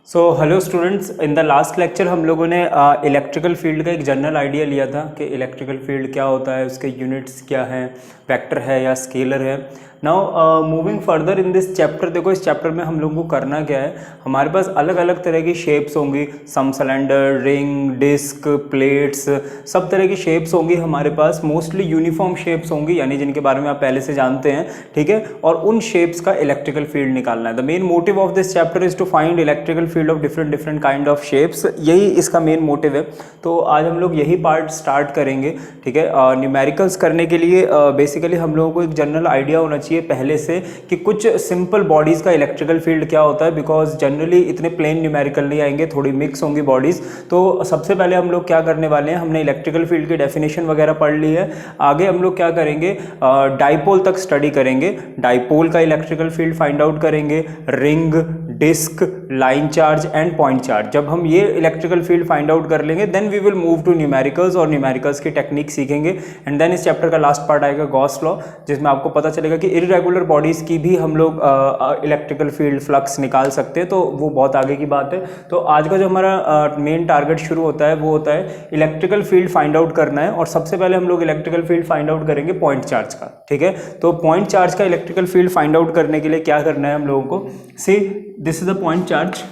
So hello students, in the last lecture हम लोगों ने इलेक्ट्रिकल फील्ड का एक जनरल आइडिया लिया था कि इलेक्ट्रिकल फील्ड क्या होता है, उसके यूनिट्स क्या हैं, वेक्टर है या स्केलर है। Now moving further in this chapter, देखो इस चैप्टर में हम लोगों को करना क्या है, हमारे पास अलग अलग तरह की शेप्स होंगी, सम सिलेंडर, रिंग, डिस्क, प्लेट्स, सब तरह की शेप्स होंगी हमारे पास। मोस्टली यूनिफॉर्म शेप्स होंगी, यानी जिनके बारे में आप पहले से जानते हैं, ठीक है। और उन शेप्स का इलेक्ट्रिकल फील्ड निकालना है। The main motive of this chapter is to find electrical field of different kind of shapes, यही इसका मेन मोटिव है। तो आज हम लोग यही पार्ट स्टार्ट करेंगे, ठीक है। न्यूमेरिकल्स करने के लिए बेसिकली हम लोगों को एक जनरल आइडिया होना चाहिए पहले से कि कुछ सिंपल बॉडीज़ का इलेक्ट्रिकल फील्ड क्या होता है, बिकॉज जनरली इतने प्लेन न्यूमेरिकल नहीं आएंगे, थोड़ी मिक्स होंगी बॉडीज़। तो सबसे पहले हम लोग क्या करने वाले हैं, हमने इलेक्ट्रिकल फील्ड की डेफिनेशन वगैरह पढ़ ली है। आगे हम लोग क्या करेंगे, डाइपोल तक स्टडी करेंगे, डाइपोल का इलेक्ट्रिकल फील्ड फाइंड आउट करेंगे, ring, disc, line charge and point charge. जब हम ये इलेक्ट्रिकल फील्ड फाइंड आउट कर लेंगे then we will move to numericals, और न्यूमेरिकल्स की टेक्निक सीखेंगे। एंड देन इस चैप्टर का लास्ट पार्ट आएगा गॉस लॉ, जिसमें आपको पता चलेगा कि इर्रेगुलर बॉडीज़ की भी हम लोग इलेक्ट्रिकल फील्ड फ्लक्स निकाल सकते हैं, तो वो बहुत आगे की बात है। तो आज का जो हमारा मेन टारगेट शुरू होता है वो होता है इलेक्ट्रिकल फील्ड फाइंड आउट करना है। और सबसे पहले हम लोग इलेक्ट्रिकल फील्ड फाइंड आउट करेंगे पॉइंट चार्ज का, ठीक है। तो पॉइंट चार्ज का इलेक्ट्रिकल फील्ड फाइंड आउट करने के लिए क्या करना है हम लोगों को, see this is a point charge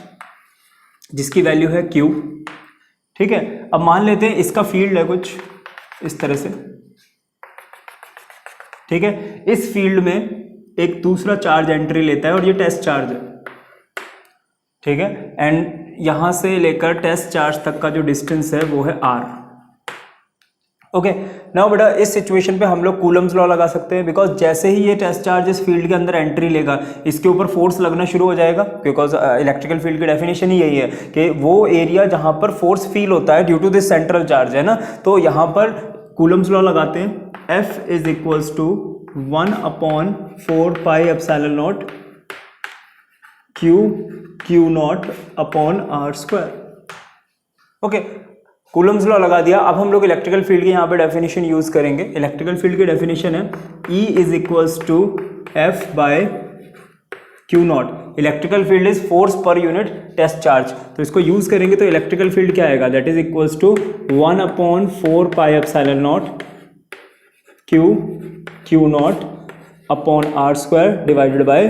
जिसकी वैल्यू है Q, ठीक है। अब मान लेते हैं इसका फील्ड है कुछ इस तरह से, ठीक है। इस फील्ड में एक दूसरा चार्ज एंट्री लेता है और ये टेस्ट चार्ज है, ठीक है। एंड यहां से लेकर टेस्ट चार्ज तक का जो डिस्टेंस है वो है R, ओके। नाउ बेटा इस सिचुएशन पे हम लोग कूलम्स लॉ लगा सकते हैं, बिकॉज जैसे ही ये टेस्ट चार्ज इस फील्ड के अंदर एंट्री लेगा इसके ऊपर फोर्स लगना शुरू हो जाएगा, बिकॉज इलेक्ट्रिकल फील्ड की डेफिनेशन ही यही है कि वो एरिया जहां पर फोर्स फील होता है due to this central charge, है ना। तो यहां पर कूलम्स लॉ लगाते हैं, F is equals to 1/4πε0 Q naught upon R square, okay. Coulomb's law लगा दिया। अब हम लोग इलेक्ट्रिकल फील्ड की यहाँ पे डेफिनेशन यूज करेंगे। इलेक्ट्रिकल फील्ड की डेफिनेशन है E is equals to F by Q naught. Electrical field is force per unit test charge, तो इसको यूज करेंगे तो इलेक्ट्रिकल फील्ड क्या आएगा, that is equals to 1/4πε0 Q naught upon R square divided by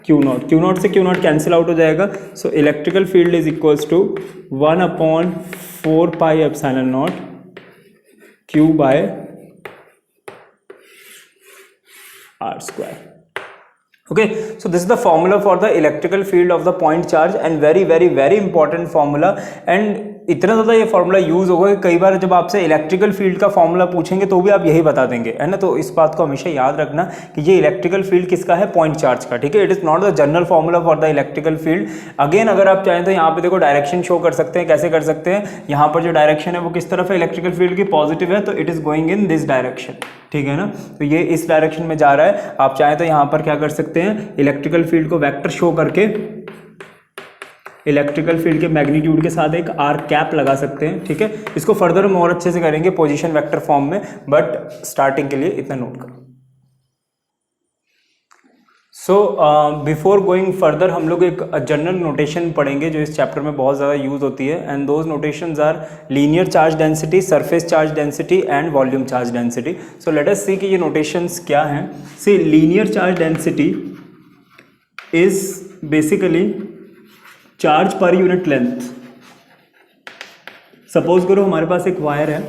Q naught. Q naught से Q naught cancel out हो जाएगा, so electrical field is equals to 1/4πε0 Q by R square, okay. So this is the formula for the electrical field of the point charge and very important formula। and इतना ज़्यादा ये formula use होगा कि कई बार जब आपसे electrical field का formula पूछेंगे तो भी आप यही बता देंगे, है ना। तो इस बात को हमेशा याद रखना कि ये इलेक्ट्रिकल फील्ड किसका है, पॉइंट चार्ज का, ठीक है। It is not the general formula for the electrical field. Again अगर आप चाहें तो यहाँ पे देखो डायरेक्शन शो कर सकते हैं, कैसे कर सकते हैं, यहाँ पर जो डायरेक्शन है वो किस तरफ है, इलेक्ट्रिकल फील्ड की पॉजिटिव है, तो it is going in this direction, ठीक है ना। तो ये इस डायरेक्शन में जा रहा है। आप चाहें तो यहाँ पर क्या कर सकते हैं, इलेक्ट्रिकल फील्ड को वेक्टर शो करके इलेक्ट्रिकल फील्ड के मैग्नीट्यूड के साथ एक R कैप लगा सकते हैं, ठीक है। इसको फर्दर हम और अच्छे से करेंगे पोजीशन वेक्टर फॉर्म में, बट स्टार्टिंग के लिए इतना नोट करो। सो बिफोर गोइंग फर्दर हम लोग एक जनरल नोटेशन पढ़ेंगे जो इस चैप्टर में बहुत ज़्यादा यूज होती है, and those notations are linear charge density, surface charge density and volume charge density. So let us see कि ये नोटेशंस क्या हैं। See linear charge density is basically charge per unit length. Suppose करो हमारे पास एक wire है,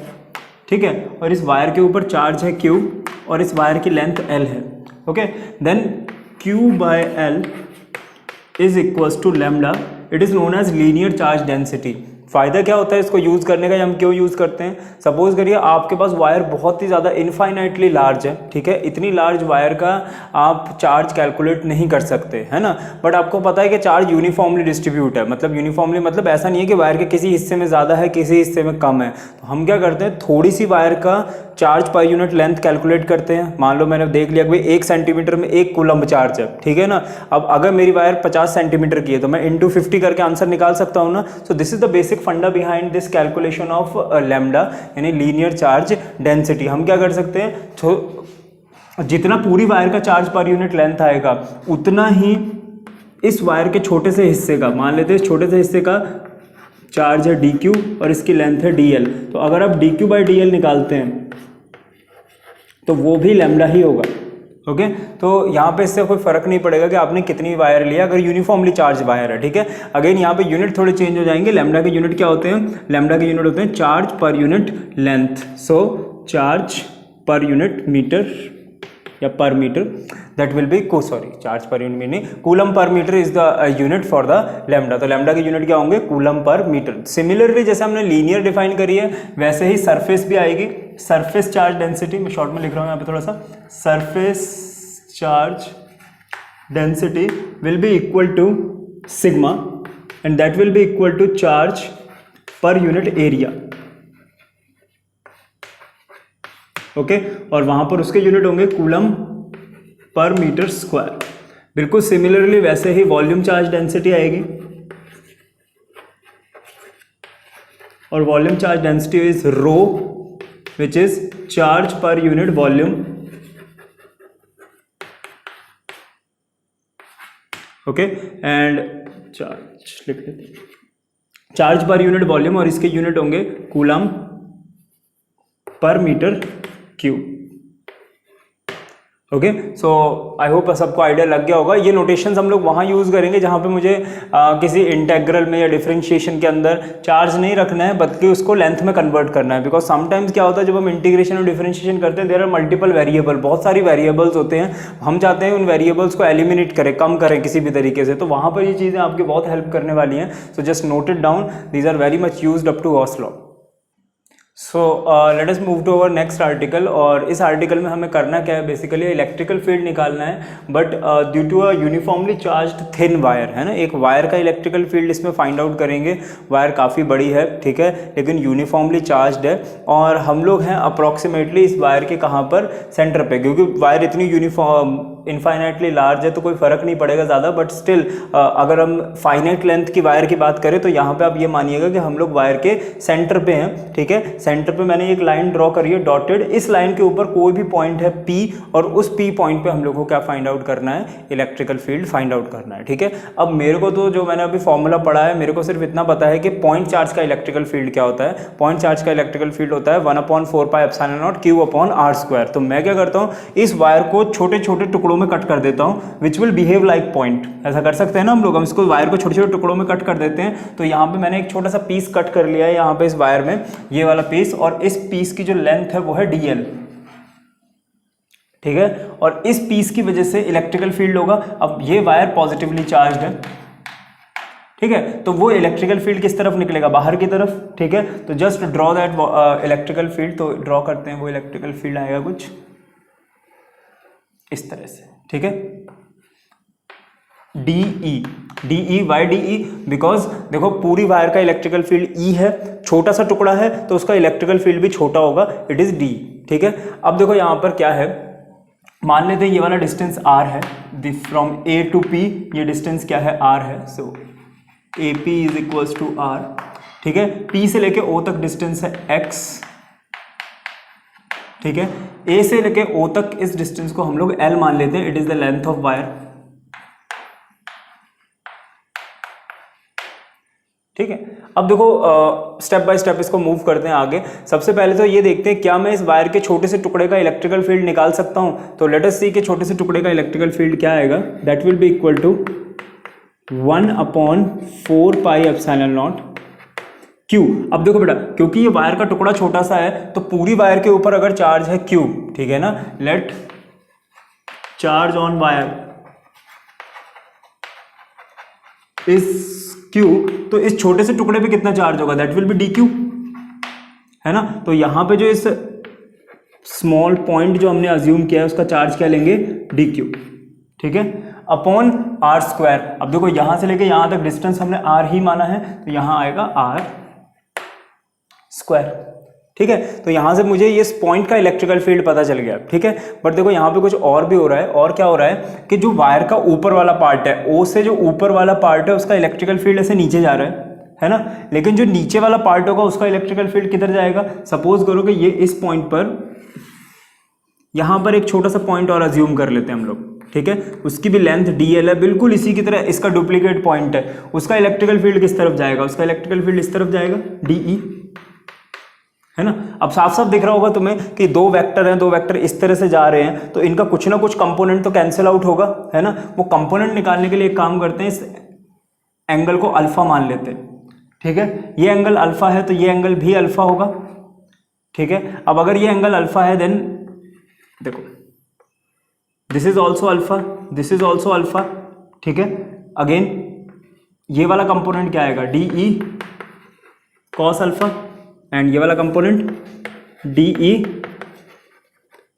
ठीक है, और इस वायर के ऊपर चार्ज है Q और इस वायर की लेंथ L है, okay. Then Q by L is equals to lambda, it is known as linear charge density. फायदा क्या होता है इसको यूज करने का, हम क्यों यूज करते हैं, सपोज करिए आपके पास वायर बहुत ही ज़्यादा इनफाइनाइटली लार्ज है, ठीक है। इतनी लार्ज वायर का आप चार्ज कैलकुलेट नहीं कर सकते, है ना। बट आपको पता है कि चार्ज यूनिफॉर्मली डिस्ट्रीब्यूट है, मतलब यूनिफॉर्मली मतलब ऐसा नहीं है कि वायर के किसी हिस्से में ज़्यादा है किसी हिस्से में कम है। तो हम क्या करते हैं, थोड़ी सी वायर का charge per unit length calculate करते हैं। मान लो मैंने देख लिया कि 1 सेंटीमीटर में 1 कूलम्ब चार्ज है, ठीक है ना। अब अगर मेरी वायर 50 सेंटीमीटर की है तो मैं इंटू 50 करके आंसर निकाल सकता हूँ ना। So this is the basic funda behind this calculation of lambda, यानी लीनियर चार्ज डेंसिटी। हम क्या कर सकते हैं, जितना पूरी वायर का चार्ज पर यूनिट लेंथ आएगा उतना ही इस वायर के छोटे से हिस्से का, मान लेते हैं इस छोटे से हिस्से का चार्ज है dq और इसकी लेंथ है dl, तो अगर आप dq/dl निकालते हैं तो वो भी लैम्डा ही होगा। ओके तो यहाँ पे इससे कोई फर्क नहीं पड़ेगा कि आपने कितनी वायर लिया, अगर यूनिफॉर्मली चार्ज वायर है। ठीक है, अगेन यहाँ पे यूनिट थोड़े चेंज हो जाएंगे। लैम्डा के यूनिट क्या होते हैं? लैम्डा के यूनिट होते हैं charge per unit length, so charge per unit metre या per metre, that will be charge per unit meaning coulomb per metre is the unit for the lambda. तो लैम्डा के यूनिट क्या होंगे? Coulomb per metre. सिमिलरली जैसे हमने linear define करी है वैसे ही सरफेस भी आएगी। सरफेस चार्ज डेंसिटी, मैं शॉर्ट में लिख रहा हूँ यहाँ पे थोड़ा सा, surface charge density will be equal to sigma and that will be equal to charge per unit area. Okay और वहां पर उसके यूनिट होंगे कूलम पर मीटर स्क्वायर। बिल्कुल सिमिलरली वैसे ही वॉल्यूम चार्ज डेंसिटी आएगी और volume charge density is rho which is charge per unit volume. Okay and charge लिख लेते, चार्ज पर यूनिट वॉल्यूम और इसके यूनिट होंगे coulomb per metre cube. Okay so I hope सबको idea लग गया होगा। ये नोटेशंस हम लोग वहाँ यूज़ करेंगे जहाँ पे मुझे किसी इंटेग्रल में या डिफरेंशिएशन के अंदर चार्ज नहीं रखना है बल्कि उसको लेंथ में कन्वर्ट करना है। बिकॉज समटाइम्स क्या होता है जब हम इंटीग्रेशन और डिफरेंशिएशन करते हैं देयर आर मल्टीपल वेरिएबल, बहुत सारी वेरिएबल्स होते हैं, हम चाहते हैं उन वेरिएबल्स को एलिमिनेट करें, कम करें किसी भी तरीके से, तो वहाँ पर ये चीज़ें आपकी बहुत हेल्प करने वाली हैं। So just note it down, these are very much used up to Gauss law. So let us move to our next article. और इस आर्टिकल में हमें करना क्या है, बेसिकली इलेक्ट्रिकल फील्ड निकालना है, but due to a uniformly charged thin wire, है ना, एक वायर का इलेक्ट्रिकल फील्ड इसमें फाइंड आउट करेंगे। वायर काफ़ी बड़ी है, ठीक है, लेकिन यूनिफॉर्मली चार्ज्ड है और हम लोग हैं अप्रॉक्सीमेटली इस वायर के कहाँ पर, सेंटर पे, क्योंकि वायर इतनी यूनिफॉर्म इनफाइनाइटली लार्ज है तो कोई फ़र्क नहीं पड़ेगा ज़्यादा, बट स्टिल अगर हम फाइनाइट लेंथ की वायर की बात करें तो यहाँ पे आप ये मानिएगा कि हम लोग वायर के सेंटर पे हैं। ठीक है, सेंटर पे मैंने एक लाइन ड्रॉ करी है डॉटेड, इस लाइन के ऊपर कोई भी पॉइंट है P और उस P पॉइंट पे हम लोग को क्या फाइंड आउट करना है, इलेक्ट्रिकल फील्ड फाइंड आउट करना है। ठीक है, अब मेरे को तो जो मैंने अभी फॉर्मूला पढ़ा है मेरे को सिर्फ इतना पता है कि पॉइंट चार्ज का इलेक्ट्रिकल फील्ड क्या होता है। पॉइंट चार्ज का इलेक्ट्रिकल फील्ड होता है 1/4πε0 Q/r²। तो मैं क्या करता हूँ, इस वायर को छोटे छोटे टुकड़ों में कट कर देता हूँ, which will behave like point. ऐसा कर सकते हैं ना हम लोग, हम इसको वायर को छोटे छोटे टुकड़ों में कट कर देते हैं। तो यहाँ पे मैंने एक छोटा सा पीस कट कर लिया है यहाँ पे इस वायर में, ये वाला पीस, और इस पीस की जो लेंथ है वो है dl। ठीक है, और इस पीस की वजह से इलेक्ट्रिकल फील्ड होगा। अब ये वायर पॉजिटिवली चार्ज्ड है, ठीक है, तो वो इलेक्ट्रिकल फील्ड किस तरफ निकलेगा, बाहर की तरफ। ठीक है, तो just draw that electrical field. तो ड्रॉ करते हैं, वो इलेक्ट्रिकल फील्ड आएगा कुछ इस तरह से। ठीक है, DE वाई DE, बिकॉज देखो पूरी वायर का इलेक्ट्रिकल फील्ड E है, छोटा सा टुकड़ा है तो उसका इलेक्ट्रिकल फील्ड भी छोटा होगा, इट इज D। ठीक है, अब देखो यहाँ पर क्या है, मान लेते हैं ये वाला डिस्टेंस R है, फ्रॉम A टू P ये डिस्टेंस क्या है, R है। So AP is equals to R। ठीक है, P से लेके O तक डिस्टेंस है X। ठीक है, A से लेके O तक इस डिस्टेंस को हम लोग L मान लेते हैं, it is the length of wire. ठीक है, अब देखो स्टेप बाय स्टेप इसको मूव करते हैं आगे। सबसे पहले तो ये देखते हैं क्या मैं इस वायर के छोटे से टुकड़े का इलेक्ट्रिकल फील्ड निकाल सकता हूं। तो लेट अस सी कि छोटे से टुकड़े का इलेक्ट्रिकल फील्ड क्या आएगा, that will be equal to 1/4πε0 Q। अब देखो बेटा, क्योंकि ये वायर का टुकड़ा छोटा सा है तो पूरी वायर के ऊपर अगर चार्ज है Q, ठीक है ना, लेट चार्ज ऑन वायर इस Q, तो इस छोटे से टुकड़े पे कितना चार्ज होगा, दैट विल बी dQ, है ना। तो यहां पे जो इस स्मॉल पॉइंट जो हमने अज्यूम किया है उसका चार्ज क्या लेंगे, dQ। ठीक है, अपॉन r²। अब देखो यहां से लेके यहां तक डिस्टेंस हमने r ही माना है तो यहां आएगा r²। ठीक है, तो यहां से मुझे ये पॉइंट का इलेक्ट्रिकल फील्ड पता चल गया। ठीक है, बट देखो यहां पे कुछ और भी हो रहा है। और क्या हो रहा है कि जो वायर का ऊपर वाला पार्ट है, O से जो ऊपर वाला पार्ट है उसका इलेक्ट्रिकल फील्ड ऐसे नीचे जा रहा है ना, लेकिन जो नीचे वाला पार्ट होगा उसका इलेक्ट्रिकल फील्ड किधर जाएगा। सपोज करो कि ये इस पॉइंट पर, यहां पर एक छोटा सा पॉइंट और अज्यूम कर लेते हैं हम लोग। ठीक है, उसकी भी लेंथ dl है, बिल्कुल इसी की तरह इसका डुप्लीकेट पॉइंट है, उसका इलेक्ट्रिकल फील्ड किस तरफ जाएगा, उसका इलेक्ट्रिकल फील्ड इस तरफ जाएगा de, है ना। अब साफ साफ दिख रहा होगा तुम्हें कि दो वेक्टर हैं, दो वेक्टर इस तरह से जा रहे हैं, तो इनका कुछ ना कुछ कंपोनेंट तो कैंसिल आउट होगा, है ना। वो कंपोनेंट निकालने के लिए एक काम करते हैं, इस एंगल को अल्फा मान लेते हैं, ठीक है। ये एंगल अल्फा है तो ये एंगल भी अल्फा होगा, ठीक है। अब अगर ये एंगल अल्फा है देन देखो this is also alpha, this is also alpha, ठीक है। अगेन ये वाला कंपोनेंट क्या आएगा, D E cos alpha, and ये वाला component D E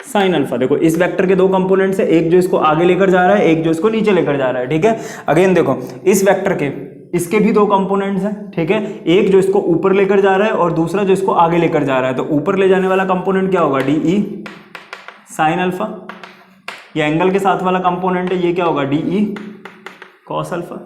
sine alpha. देखो इस वेक्टर के दो कंपोनेंट्स है, एक जो इसको आगे लेकर जा रहा है, एक जो इसको नीचे लेकर जा रहा है, ठीक है। अगेन देखो इस वेक्टर के इसके भी दो कंपोनेंट्स हैं, ठीक है। एक जो इसको ऊपर लेकर जा रहा है और दूसरा जो इसको आगे लेकर जा रहा है, तो ऊपर ले जाने वाला कंपोनेंट क्या होगा, डी ई साइन अल्फा। ये एंगल के साथ वाला कंपोनेंट है, ये क्या होगा, D E cos alpha.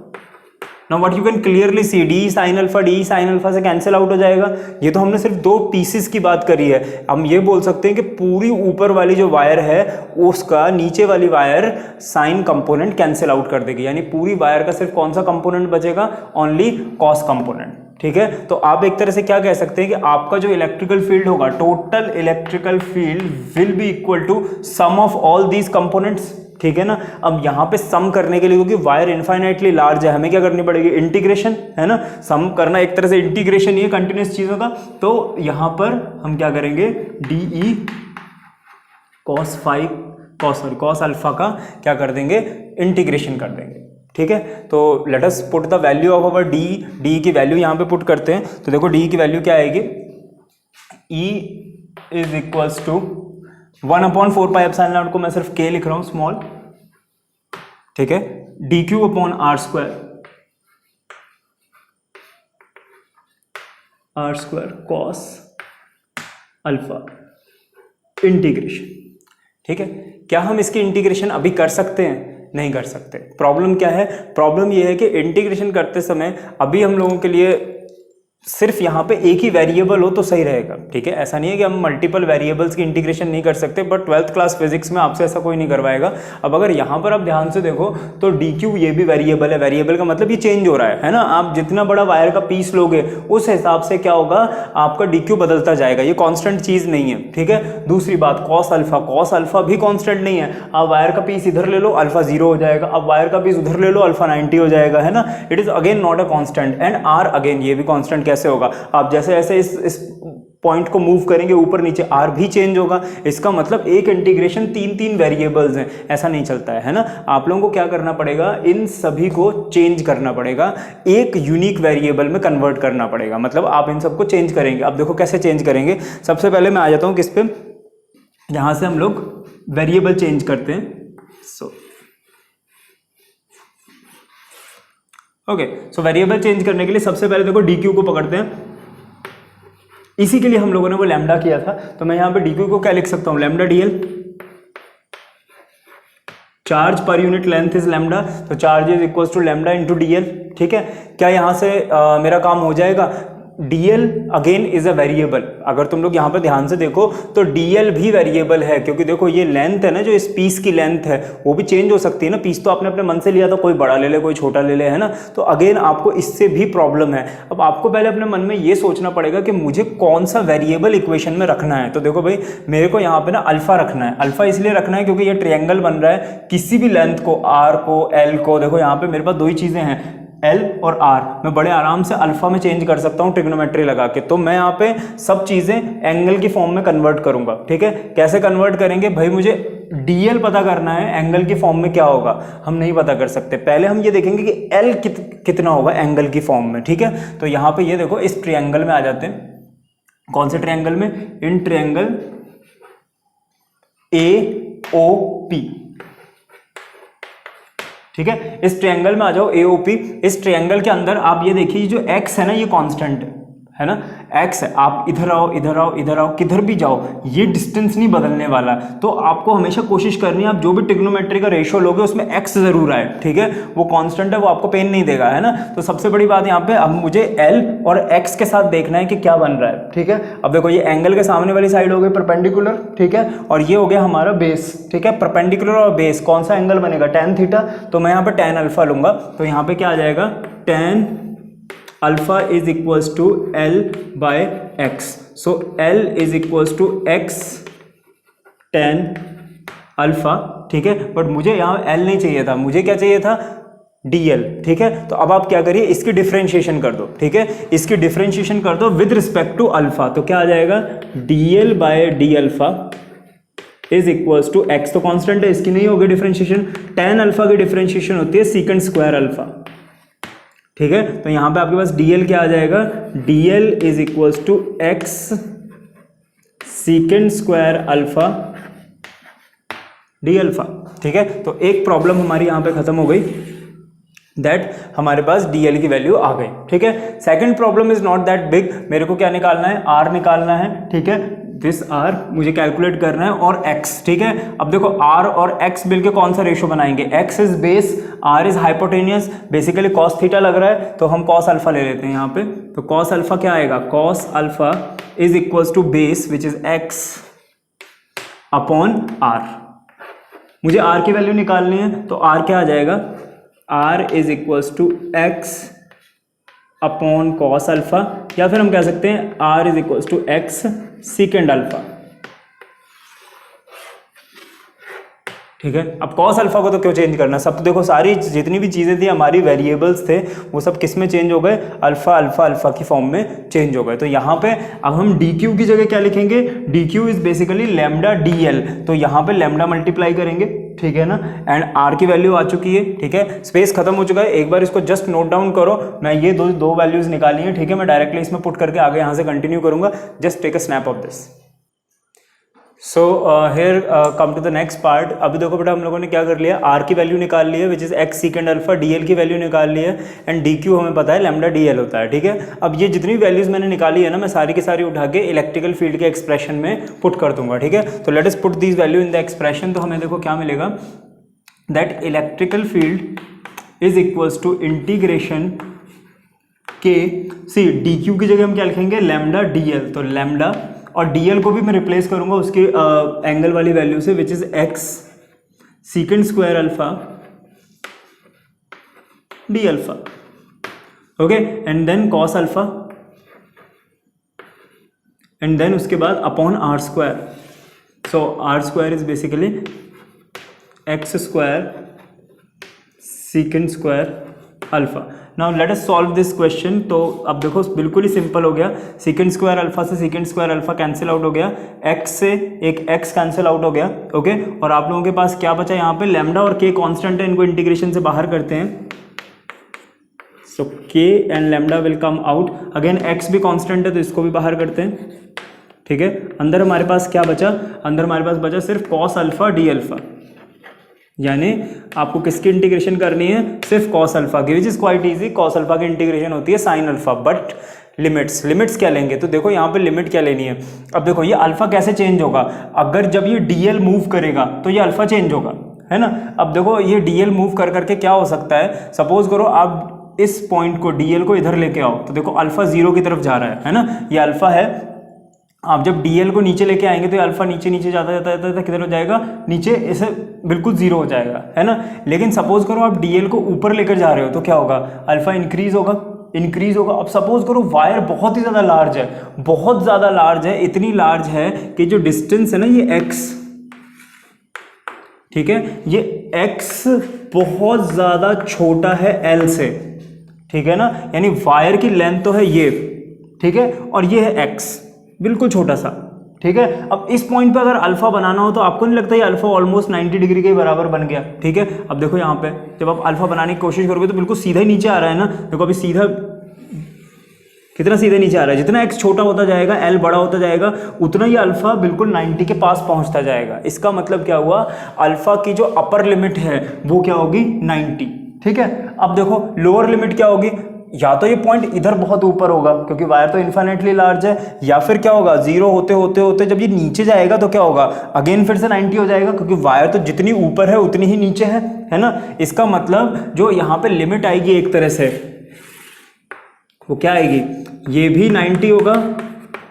Now what you can clearly see, D sine alpha से कैंसिल आउट हो जाएगा। ये तो हमने सिर्फ दो पीसेस की बात करी है, हम ये बोल सकते हैं कि पूरी ऊपर वाली जो वायर है उसका नीचे वाली wire sign component cancel out कर देगी, यानी पूरी वायर का सिर्फ कौन सा कंपोनेंट बचेगा, ओनली कॉस कंपोनेंट, ठीक है। तो आप एक तरह से क्या कह सकते हैं कि आपका जो इलेक्ट्रिकल फील्ड होगा, total electrical field will be equal to sum of all these components, ठीक है ना। अब यहाँ पे सम करने के लिए, क्योंकि वायर इनफाइनाइटली लार्ज है, हमें क्या करनी पड़ेगी, इंटीग्रेशन, है ना। सम करना एक तरह से इंटीग्रेशन ही है कंटिन्यूस चीजों का। तो यहाँ पर हम क्या करेंगे, डी ई कॉस अल्फा का क्या कर देंगे, इंटीग्रेशन कर देंगे, ठीक है। तो let us put the value of our D की वैल्यू यहाँ पे पुट करते हैं। तो देखो डी की वैल्यू क्या आएगी, E is equals to 1/4 pi epsilon naught को मैं सिर्फ k लिख रहा हूं स्मॉल, ठीक है, D Q upon R square cos alpha integration, ठीक है। क्या हम इसकी इंटीग्रेशन अभी कर सकते हैं, नहीं कर सकते। प्रॉब्लम क्या है, प्रॉब्लम यह है कि इंटीग्रेशन करते समय अभी हम लोगों के लिए सिर्फ यहाँ पे एक ही वेरिएबल हो तो सही रहेगा, ठीक है। ऐसा नहीं है कि हम मल्टीपल वेरिएबल्स की इंटीग्रेशन नहीं कर सकते, बट 12th क्लास फिजिक्स में आपसे ऐसा कोई नहीं करवाएगा। अब अगर यहाँ पर आप ध्यान से देखो तो डी क्यू ये भी वेरिएबल है, वेरिएबल का मतलब ये चेंज हो रहा है ना। आप जितना बड़ा वायर का पीस लोगे उस हिसाब से क्या होगा, आपका डी क्यू बदलता जाएगा, ये कॉन्स्टेंट चीज नहीं है, ठीक है। दूसरी बात कॉस अल्फा भी कॉन्स्टेंट नहीं है। आप वायर का पीस इधर ले लो, अल्फा 0 हो जाएगा, अब वायर का पीस उधर ले लो, अल्फा 90 हो जाएगा, है ना। It is again not a constant. And R again ये भी कॉन्स्टेंट कैसे होगा, आप जैसे जैसे इस पॉइंट को मूव करेंगे ऊपर नीचे, आर भी चेंज होगा। इसका मतलब एक इंटीग्रेशन तीन वेरिएबल्स हैं, ऐसा नहीं चलता है ना। आप लोगों को क्या करना पड़ेगा, इन सभी को चेंज करना पड़ेगा, एक यूनिक वेरिएबल में कन्वर्ट करना पड़ेगा। मतलब आप इन सबको चेंज करेंगे। अब देखो कैसे चेंज करेंगे। सबसे पहले मैं आ जाता हूं किस पे, यहां से हम लोग वेरिएबल चेंज करते हैं। सो वेरिएबल चेंज करने के लिए सबसे पहले देखो डी क्यू को पकड़ते हैं। इसी के लिए हम लोगों ने वो लैम्डा किया था, तो मैं यहां पे डी क्यू को क्या लिख सकता हूं, lambda D L, charge per unit length is lambda, तो charge is equal to lambda into D L, ठीक है। क्या यहां से मेरा काम हो जाएगा। dl again is a variable. अगर तुम लोग यहाँ पर ध्यान से देखो तो dl भी वेरिएबल है, क्योंकि देखो ये लेंथ है ना, जो इस पीस की लेंथ है वो भी चेंज हो सकती है ना। पीस तो आपने अपने मन से लिया था, कोई बड़ा ले ले कोई छोटा ले ले, है ना। तो अगेन आपको इससे भी प्रॉब्लम है। अब आपको पहले अपने मन में ये सोचना पड़ेगा कि मुझे कौन सा वेरिएबल इक्वेशन में रखना है। तो देखो भाई मेरे को यहाँ पे ना अल्फा रखना है। अल्फा इसलिए रखना है क्योंकि ये ट्रायंगल बन रहा है, किसी भी लेंथ को, आर को, एल को, देखो यहाँ पे मेरे पास दो ही चीजें हैं, L और R, मैं बड़े आराम से अल्फा में चेंज कर सकता हूँ ट्रिग्नोमेट्री लगा के। तो मैं यहाँ पे सब चीजें एंगल की फॉर्म में कन्वर्ट करूंगा, ठीक है। कैसे कन्वर्ट करेंगे भाई, मुझे DL पता करना है, एंगल की फॉर्म में क्या होगा हम नहीं पता कर सकते। पहले हम ये देखेंगे कि L कितना होगा एंगल की फॉर्म में, ठीक है। तो यहाँ पे ये देखो इस ट्रायंगल में आ जाते हैं। कौन से ट्रायंगल में, इन ट्रायंगल AOP, ठीक है। इस ट्रायंगल में आ जाओ AOP। इस ट्रायंगल के अंदर आप ये देखिए जो x है ना ये कांस्टेंट है ना, x है, आप इधर आओ इधर आओ इधर आओ, किधर भी जाओ, ये डिस्टेंस नहीं बदलने वाला। तो आपको हमेशा कोशिश करनी है आप जो भी ट्रिग्नोमेट्री का रेशियो लोगे उसमें x जरूर आए, ठीक है, वो कांस्टेंट है, वो आपको पेन नहीं देगा, है ना। तो सबसे बड़ी बात यहाँ पे अब मुझे l और x के साथ देखना है कि क्या बन रहा है, ठीक है। अब देखो ये एंगल के सामने वाली साइड हो गई परपेंडिकुलर, ठीक है, और ये हो गया हमारा बेस, ठीक है। परपेंडिकुलर और बेस कौन सा एंगल बनेगा, tan थीटा, तो मैं यहाँ पे tan अल्फा लूंगा, तो यहाँ पे क्या आ जाएगा, tan alpha is equals to L by x, so L is equals to x tan alpha, ठीक है। बट मुझे यहाँ L नहीं चाहिए था, मुझे क्या चाहिए था, dl, ठीक है। तो अब आप क्या करिए, इसकी डिफरेंशिएशन कर दो, ठीक है, इसकी डिफरेंशिएशन कर दो विद रिस्पेक्ट टू अल्फा, तो क्या आ जाएगा, dl by d alpha is equals to x, तो कांस्टेंट है, इसकी नहीं होगी डिफरेंशिएशन, tan अल्फा की डिफरेंशिएशन होती है सीकेंड स्क्वायर अल्फा, ठीक है। तो यहां पे आपके पास dl क्या आ जाएगा, dl is equals to x secant square alpha d alpha, ठीक है। तो एक प्रॉब्लम हमारी यहां पे खत्म हो गई, दैट हमारे पास dl की वैल्यू आ गई, ठीक है। Second problem is not that big, मेरे को क्या निकालना है, r निकालना है, ठीक है, दिस r मुझे कैलकुलेट करना है, और x, ठीक है। अब देखो r और x मिलके कौन सा रेशियो बनाएंगे, x is base, r is hypotenuse, basically cos theta लग रहा है तो हम cos अल्फा ले लेते हैं यहाँ पे, तो cos अल्फा क्या आएगा, cos alpha is equals to base which is x upon r, मुझे r की वैल्यू निकालनी है, तो r क्या आ जाएगा, r is equals to x upon cos alpha, या फिर हम कह सकते हैं r is equals to x secant alpha, ठीक है। अब कॉस अल्फा को तो क्यों चेंज करना, सब तो देखो सारी जितनी भी चीज़ें थी हमारी वेरिएबल्स थे वो सब किस में चेंज हो गए, अल्फा अल्फा अल्फा की फॉर्म में चेंज हो गए। तो यहाँ पे अब हम डी क्यू की जगह क्या लिखेंगे, D Q is basically lambda D L, तो यहाँ पे लैम्डा मल्टीप्लाई करेंगे, ठीक है ना, एंड आर की वैल्यू आ चुकी है, ठीक है, स्पेस खत्म हो चुका है, एक बार इसको जस्ट नोट डाउन करो, मैं ये दो वैल्यूज निकाली है, ठीक है, मैं डायरेक्टली इसमें पुट करके आगे यहाँ से कंटिन्यू करूंगा, just take a snap of this. So here come to the next part. अभी देखो बेटा हम लोगों ने क्या कर लिया, आर की वैल्यू निकाल ली है which is x सीकेंड alpha, DL की वैल्यू निकाल ली है, एंड डी क्यू हमें पता है लैम्डा डीएल होता है, ठीक है। अब ये जितनी वैल्यूज मैंने निकाली है ना, मैं सारी की सारी उठा के इलेक्ट्रिकल फील्ड के एक्सप्रेशन में पुट कर दूंगा, ठीक है। तो let us put this value in the expression, तो हमें देखो क्या मिलेगा, that electrical field is equals to integration के, सी डी क्यू की जगह हम क्या लिखेंगे, लैम्डा डीएल, तो लैम्डा, और dl को भी मैं रिप्लेस करूंगा उसके एंगल वाली वैल्यू से which is x secant square alpha D alpha, okay, and then cos alpha, and then उसके बाद upon R square, so R square is basically X square secant square alpha. Now let us solve this question. तो अब देखो बिल्कुल ही simple हो गया, सीकेंड square alpha से सीकेंड square alpha cancel out हो गया, एक्स से एक एक्स कैंसिल आउट हो गया, ओके, और आप लोगों के पास क्या बचा यहाँ पे, लैम्डा और के कांस्टेंट है, इनको इंटीग्रेशन से बाहर करते हैं, सो के and lambda will come out, again x भी कांस्टेंट है तो इसको भी बाहर करते हैं, ठीक है। अंदर हमारे पास क्या बचा, अंदर हमारे पास बचा सिर्फ कॉस अल्फा डी अल्फा, यानी आपको किसकी इंटीग्रेशन करनी है, सिर्फ कॉस अल्फा की, which is quite easy, cos alpha की इंटीग्रेशन होती है साइन अल्फा, बट लिमिट्स क्या लेंगे, तो देखो यहाँ पे लिमिट क्या लेनी है। अब देखो ये अल्फा कैसे चेंज होगा, अगर जब ये डीएल मूव करेगा तो ये अल्फा चेंज होगा, है ना। अब देखो ये डीएल मूव कर करके क्या हो सकता है, सपोज करो आप इस पॉइंट को डीएल को इधर लेके आओ, तो देखो अल्फा जीरो की तरफ जा रहा है ना, ये अल्फा है, आप जब dl को नीचे लेके आएंगे तो ये अल्फा नीचे नीचे जाता किधर हो जाएगा, नीचे, इसे बिल्कुल जीरो हो जाएगा, है ना। लेकिन सपोज करो आप dl को ऊपर लेकर जा रहे हो तो क्या होगा, अल्फा इंक्रीज होगा। अब सपोज करो वायर बहुत ही ज़्यादा लार्ज है, बहुत ज़्यादा लार्ज है, इतनी लार्ज है कि जो डिस्टेंस है ना ये x, ठीक है, ये x बहुत ज़्यादा छोटा है l से, ठीक है ना, यानी वायर की लेंथ तो है ये, ठीक है, और ये है x बिल्कुल छोटा सा, ठीक है। अब इस पॉइंट पे अगर अल्फा बनाना हो तो आपको नहीं लगता ये अल्फा ऑलमोस्ट 90 डिग्री के बराबर बन गया, ठीक है। अब देखो यहाँ पे जब आप अल्फा बनाने की कोशिश करोगे तो बिल्कुल सीधा ही नीचे आ रहा है ना, देखो अभी सीधा कितना सीधा नीचे आ रहा है, जितना x छोटा होता जाएगा l बड़ा होता जाएगा उतना ही अल्फा बिल्कुल 90 के पास पहुंचता जाएगा। इसका मतलब क्या हुआ, अल्फा की जो अपर लिमिट है वो क्या होगी 90, ठीक है। अब देखो लोअर लिमिट क्या होगी, या तो ये पॉइंट इधर बहुत ऊपर होगा क्योंकि वायर तो इन्फिनिटली लार्ज है, या फिर क्या होगा, जीरो होते होते होते जब ये नीचे जाएगा तो क्या होगा, अगेन फिर से 90 हो जाएगा क्योंकि वायर तो जितनी ऊपर है उतनी ही नीचे है ना। इसका मतलब जो यहाँ पे लिमिट आएगी एक तरह से वो क्या आएगी, ये भी 90 होगा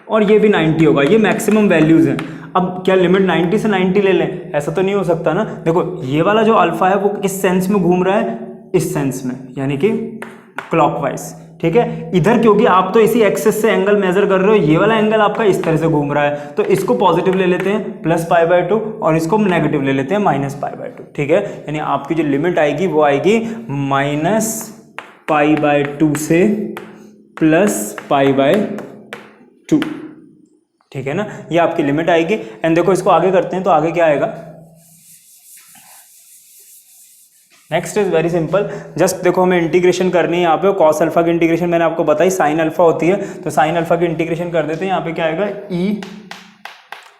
और ये भी 90 होगा, ये मैक्सिमम वैल्यूज हैं। अब क्या लिमिट 90 से 90 ले लें, ऐसा तो नहीं हो सकता ना। देखो ये वाला जो अल्फा है वो किस सेंस में घूम रहा है, इस सेंस में, यानी कि क्लॉकवाइज, ठीक है। इधर क्योंकि आप तो इसी एक्सिस से एंगल मेजर कर रहे हो, ये वाला एंगल आपका इस तरह से घूम रहा है, तो इसको पॉजिटिव ले लेते हैं +π/2 और इसको नेगेटिव ले लेते हैं -π/2, ठीक है। यानी आपकी जो लिमिट आएगी वो आएगी -π/2 से +π/2, ठीक है ना, ये आपकी लिमिट आएगी। एंड देखो इसको आगे करते हैं तो आगे क्या आएगा, next is very simple, just देखो हमें इंटीग्रेशन करनी है यहाँ पे। कॉस अल्फा की इंटीग्रेशन मैंने आपको बताई साइन अल्फा होती है, तो साइन अल्फा की इंटीग्रेशन कर देते हैं। यहाँ पे क्या आएगा, E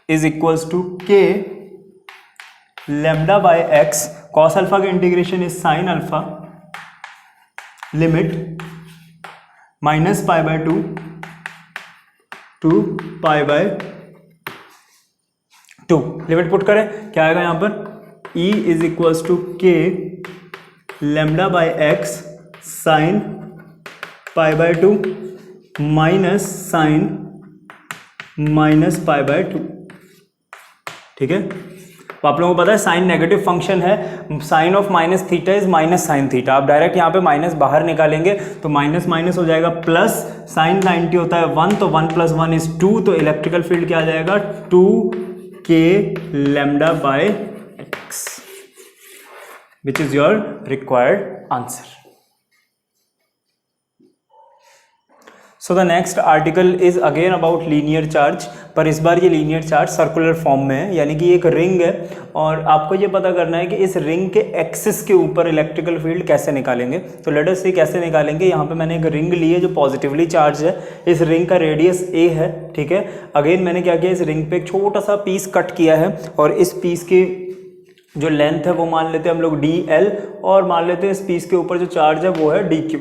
is equals to K λ/x, cos alpha की integration is sine alpha limit -π/2 to π/2, limit put करें, क्या आएगा यहाँ पर, E is equals to K λ/x sine π/2 minus sine -π/2, ठीक है। तो आप लोगों को पता है साइन नेगेटिव फंक्शन है, sine of minus theta is minus sine theta. आप डायरेक्ट यहाँ पे माइनस बाहर निकालेंगे तो माइनस माइनस हो जाएगा प्लस, साइन 90 होता है 1, तो 1 + 1 = 2, तो इलेक्ट्रिकल फील्ड क्या आ जाएगा, 2K λ/x, which is your required answer. So the next article is again about linear charge, पर इस बार ये लीनियर चार्ज सर्कुलर फॉर्म में है, यानी कि एक रिंग है और आपको ये पता करना है कि इस रिंग के एक्सिस के ऊपर इलेक्ट्रिकल फील्ड कैसे निकालेंगे। तो लेट अस सी कैसे निकालेंगे। यहाँ पे मैंने एक रिंग ली है जो पॉजिटिवली चार्ज है, इस रिंग का रेडियस a है, ठीक है। अगेन मैंने क्या किया, इस रिंग पे एक छोटा सा पीस कट किया है और इस पीस की जो लेंथ है वो मान लेते हैं हम लोग dl, और मान लेते हैं इस पीस के ऊपर जो चार्ज है वो है dq,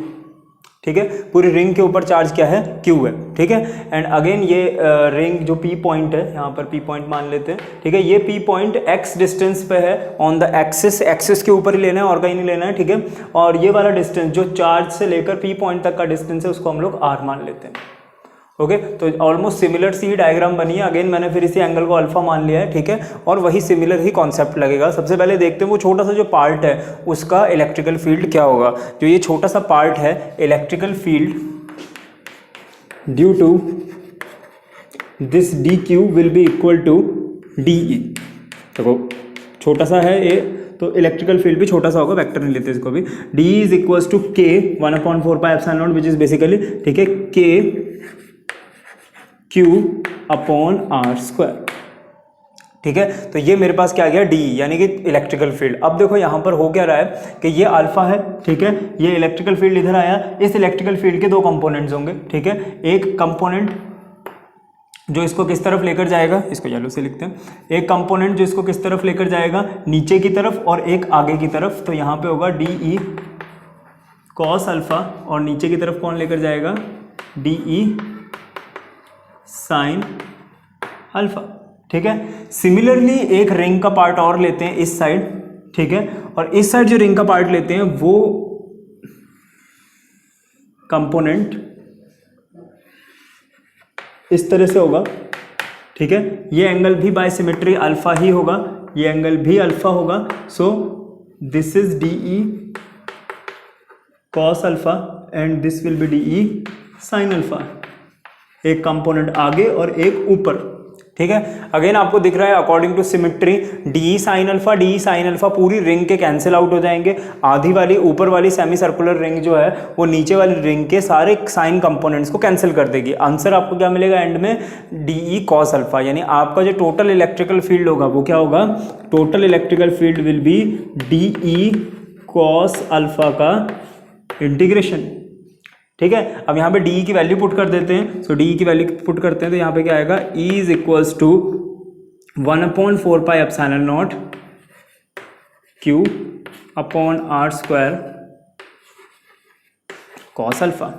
ठीक है। पूरी रिंग के ऊपर चार्ज क्या है, q है, ठीक है। एंड अगेन ये रिंग जो p पॉइंट है, यहाँ पर p पॉइंट मान लेते हैं, ठीक है। ये p पॉइंट x डिस्टेंस पे है ऑन द एक्सिस, एक्सिस के ऊपर ही लेना है और कहीं नहीं लेना है, ठीक है। और ये वाला डिस्टेंस जो चार्ज से लेकर p पॉइंट तक का डिस्टेंस है उसको हम लोग r मान लेते हैं, ओके। तो ऑलमोस्ट सिमिलर सी डायग्राम बनी है। अगेन मैंने फिर इसी एंगल को अल्फा मान लिया है, ठीक है, और वही सिमिलर ही कॉन्सेप्ट लगेगा। सबसे पहले देखते हैं वो छोटा सा जो पार्ट है उसका इलेक्ट्रिकल फील्ड क्या होगा। जो ये छोटा सा पार्ट है, electrical field due to this dq will be equal to de। देखो छोटा सा है ये, तो इलेक्ट्रिकल फील्ड भी छोटा सा होगा, वेक्टर नहीं लेते इसको भी। d is equals to k 1/4πε0 which is basically, ठीक है, k Q/r², ठीक है। तो ये मेरे पास क्या आ गया, d, यानी कि इलेक्ट्रिकल फील्ड। अब देखो यहाँ पर हो क्या रहा है कि ये अल्फा है, ठीक है, ये इलेक्ट्रिकल फील्ड इधर आया, इस इलेक्ट्रिकल फील्ड के दो कंपोनेंट्स होंगे, ठीक है। एक कंपोनेंट जो इसको किस तरफ लेकर जाएगा, इसको येलो से लिखते हैं, एक कंपोनेंट जो इसको किस तरफ लेकर जाएगा, नीचे की तरफ, और एक आगे की तरफ। तो यहाँ पे होगा de cos अल्फा, और नीचे की तरफ कौन लेकर जाएगा, de साइन अल्फा, ठीक है। सिमिलरली एक रिंग का पार्ट और लेते हैं इस साइड, ठीक है, और इस साइड जो रिंग का पार्ट लेते हैं वो कंपोनेंट इस तरह से होगा, ठीक है। ये एंगल भी बाय सिमेट्री अल्फा ही होगा, ये एंगल भी अल्फा होगा। सो this is de cos alpha and this will be de sine alpha, एक कंपोनेंट आगे और एक ऊपर, ठीक है। अगेन आपको दिख रहा है according to symmetry de sine alpha पूरी रिंग के कैंसिल आउट हो जाएंगे। आधी वाली ऊपर वाली सेमी सर्कुलर रिंग जो है वो नीचे वाली रिंग के सारे साइन कंपोनेंट्स को कैंसिल कर देगी। आंसर आपको क्या मिलेगा एंड में, de cos अल्फा, यानी आपका जो टोटल इलेक्ट्रिकल फील्ड होगा वो क्या होगा, total electrical field will B de cos alpha का इंटीग्रेशन, ठीक है। अब यहाँ पे de की वैल्यू पुट कर देते हैं। सो de की वैल्यू पुट करते हैं तो यहाँ पे क्या आएगा, E is equals to 1/4πε0 Q/r² cos alpha.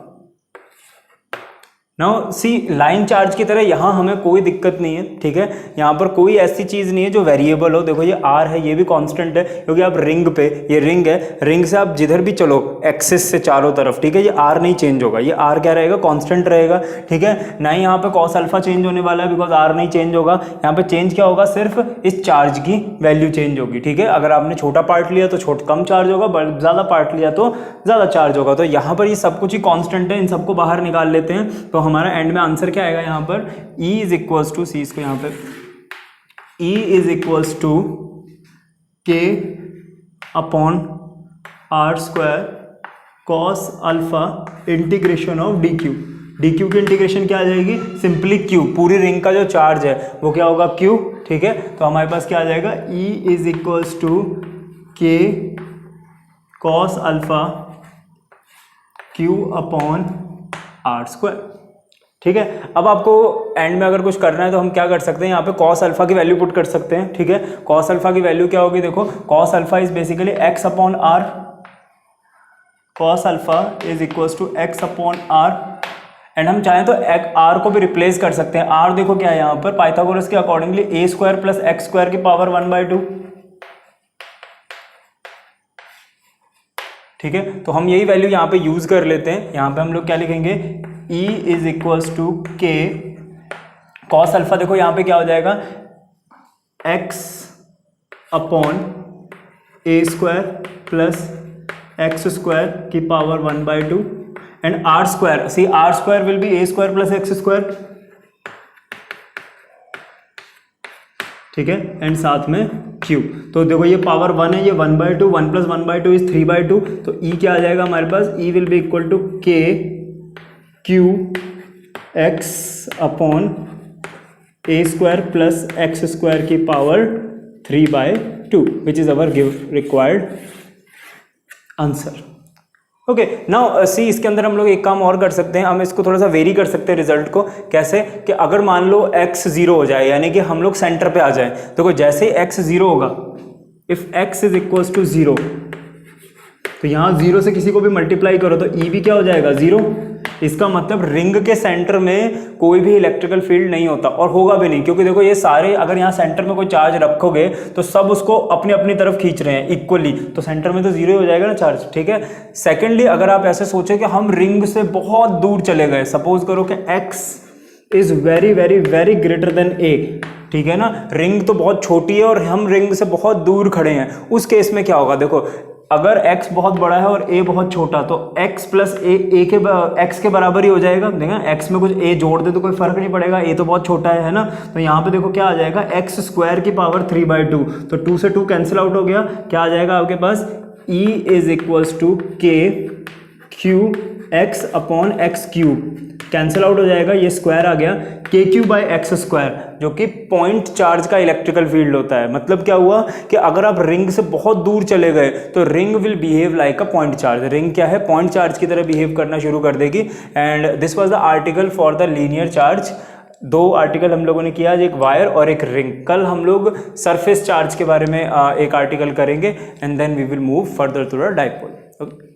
Now see line charge की तरह यहाँ हमें कोई दिक्कत नहीं है, ठीक है। यहाँ पर कोई ऐसी चीज़ नहीं है जो वेरिएबल हो। देखो ये आर है, ये भी कांस्टेंट है, क्योंकि आप रिंग पे, ये रिंग है, रिंग से आप जिधर भी चलो एक्सिस से चारों तरफ, ठीक है, ये आर नहीं चेंज होगा, ये आर क्या रहेगा, कांस्टेंट रहेगा, ठीक है। ना ही यहाँ पे कॉस अल्फा चेंज होने वाला है, बिकॉज आर नहीं चेंज होगा। यहाँ पे चेंज क्या होगा, सिर्फ इस चार्ज की वैल्यू चेंज होगी, ठीक है। अगर आपने छोटा पार्ट लिया तो कम चार्ज होगा, ज़्यादा पार्ट लिया तो ज़्यादा चार्ज होगा। तो यहाँ पर ये सब कुछ ही कॉन्स्टेंट है, इन सबको बाहर निकाल लेते हैं, तो हमारा एंड में आंसर क्या आएगा यहाँ पर, E is equals to, see इसको यहाँ पे E is equals to K upon R square cos alpha integration of D Q. D Q की इंटीग्रेशन क्या आ जाएगी, सिंपली Q, पूरी रिंग का जो चार्ज है वो क्या होगा, Q, ठीक है। तो हमारे पास क्या आ जाएगा, E is equals to K cos alpha Q upon R square, ठीक है। अब आपको एंड में अगर कुछ करना है तो हम क्या कर सकते हैं, यहाँ पे कॉस अल्फा की वैल्यू पुट कर सकते हैं, ठीक है। कॉस अल्फा की वैल्यू क्या होगी, देखो cos alpha is basically x upon R, cos alpha is equals to x upon R. And हम चाहें तो आर को भी रिप्लेस कर सकते हैं। आर देखो क्या है यहाँ पर, पाइथागोरस के accordingly a square plus x square की पावर 1/2, ठीक है। तो हम यही वैल्यू यहाँ पे यूज कर लेते हैं। यहाँ पे हम लोग क्या लिखेंगे, E is equals to K cos alpha, देखो यहाँ पे क्या हो जाएगा, x upon a square plus x square की power 1/2 and R square, see R square will be a square plus x square, ठीक है। एंड साथ में Q, तो देखो ये पावर 1 है, ये 1/2, 1 प्लस 1/2 इज 3/2, तो E क्या आ जाएगा हमारे पास, E will be equal to K Q x upon a square plus x square की power 3/2 which is our required answer. Okay, now see इसके अंदर हम लोग एक काम और कर सकते हैं, हम इसको थोड़ा सा वेरी कर सकते हैं रिजल्ट को। कैसे कि अगर मान लो x 0 हो जाए, यानी कि हम लोग सेंटर पे आ जाए, तो जैसे ही x 0 होगा, if x is equals to 0, तो यहाँ 0 से किसी को भी मल्टीप्लाई करो तो E भी क्या हो जाएगा, 0। इसका मतलब रिंग के सेंटर में कोई भी इलेक्ट्रिकल फील्ड नहीं होता और होगा भी नहीं, क्योंकि देखो ये सारे, अगर यहाँ सेंटर में कोई चार्ज रखोगे तो सब उसको अपनी अपनी तरफ खींच रहे हैं इक्वली, तो सेंटर में तो 0 हो जाएगा ना चार्ज, ठीक है। सेकेंडली, अगर आप ऐसे सोचे कि हम रिंग से बहुत दूर चले गए, सपोज करो कि x is very very very greater than a, ठीक है ना, रिंग तो बहुत छोटी है और हम रिंग से बहुत दूर खड़े हैं, उस केस में क्या होगा, देखो अगर x बहुत बड़ा है और a बहुत छोटा, तो x प्लस a के x के बराबर ही हो जाएगा। देखा, x में कुछ a जोड़ दे तो कोई फर्क नहीं पड़ेगा, a तो बहुत छोटा है ना। तो यहाँ पे देखो क्या आ जाएगा, x स्क्वायर की पावर 3/2, तो 2 से 2 कैंसिल आउट हो गया, क्या आ जाएगा आपके पास, E is equals to K Q x upon x cube, cancel out हो जाएगा, ये स्क्वायर आ गया, के क्यू बाई एक्स स्क्वायर, जो कि पॉइंट चार्ज का इलेक्ट्रिकल फील्ड होता है। मतलब क्या हुआ कि अगर आप रिंग से बहुत दूर चले गए तो ring will behave like a point charge. Ring क्या है, पॉइंट चार्ज की तरह बिहेव करना शुरू कर देगी। And this was the article for the linear charge. 2 article हम लोगों ने किया, एक वायर और एक रिंग। कल हम लोग सरफेस चार्ज के बारे में एक आर्टिकल करेंगे and then we will move further to the dipole. Okay.